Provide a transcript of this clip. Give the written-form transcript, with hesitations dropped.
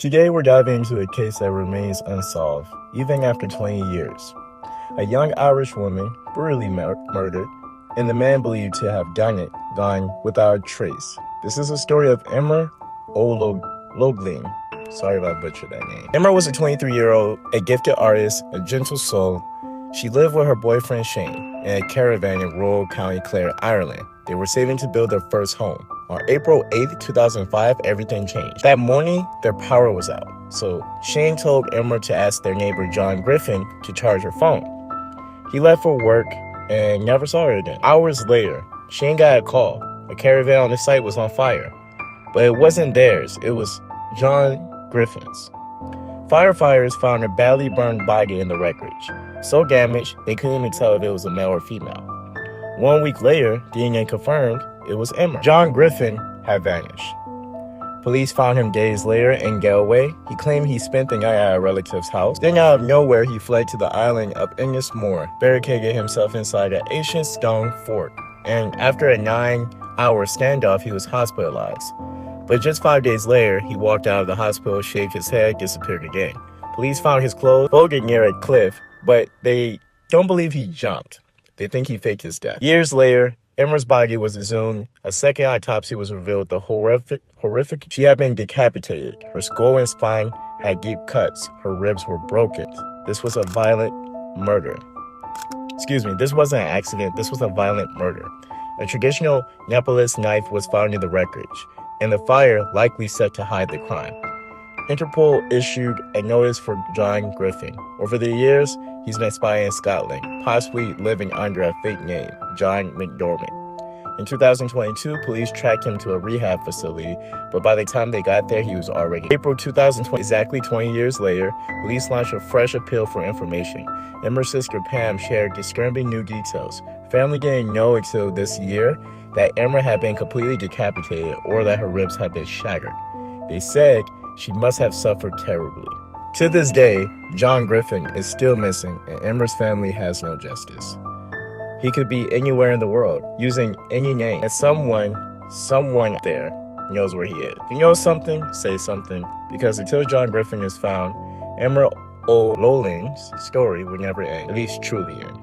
Today we're diving into a case that remains unsolved, even after 20 years. A young Irish woman brutally murdered, and the man believed to have done it gone without a trace. This is a story of Emer O'Loughlin. Sorry if I butchered that name. Emer was a 23-year-old, a gifted artist, a gentle soul. She lived with her boyfriend Shane in a caravan in rural County Clare, Ireland. They were saving to build their first home. On April 8th, 2005, everything changed. That morning, their power was out. So Shane told Emer to ask their neighbor John Griffin to charge her phone. He left for work and never saw her again. Hours later, Shane got a call. A caravan on the site was on fire. But it wasn't theirs. It was John Griffin's. Firefighters found a badly burned body in the wreckage. So damaged, they couldn't even tell if it was a male or female. 1 week later, DNA confirmed it was Emer. John Griffin had vanished. Police found him days later in Galway. He claimed he spent the night at a relative's house. Then out of nowhere, he fled to the island of Innismore, barricaded himself inside an ancient stone fort. And after a 9-hour standoff, he was hospitalized. But just 5 days later, he walked out of the hospital, shaved his head, disappeared again. Police found his clothes folded near a cliff, but they don't believe he jumped. They think he faked his death. Years later, Emer's body was exhumed. A second autopsy was revealed the horrific. She had been decapitated. Her skull and spine had deep cuts. Her ribs were broken. This was a violent murder. This wasn't an accident. This was a violent murder. A traditional Nepalese knife was found in the wreckage, and the fire likely set to hide the crime. Interpol issued a notice for John Griffin. Over the years, he's been spying in Scotland, possibly living under a fake name, John McDormand. In 2022, police tracked him to a rehab facility, but by the time they got there, he was already dead. April 2020, exactly 20 years later, police launched a fresh appeal for information. Emer's sister Pam shared disturbing new details. Family didn't know until this year that Emer had been completely decapitated or that her ribs had been shattered. They said she must have suffered terribly. To this day, John Griffin is still missing, and Emer's family has no justice. He could be anywhere in the world, using any name, and someone there knows where he is. If you know something, say something, because until John Griffin is found, Emer O'Loughlin's story will never end, at least truly end.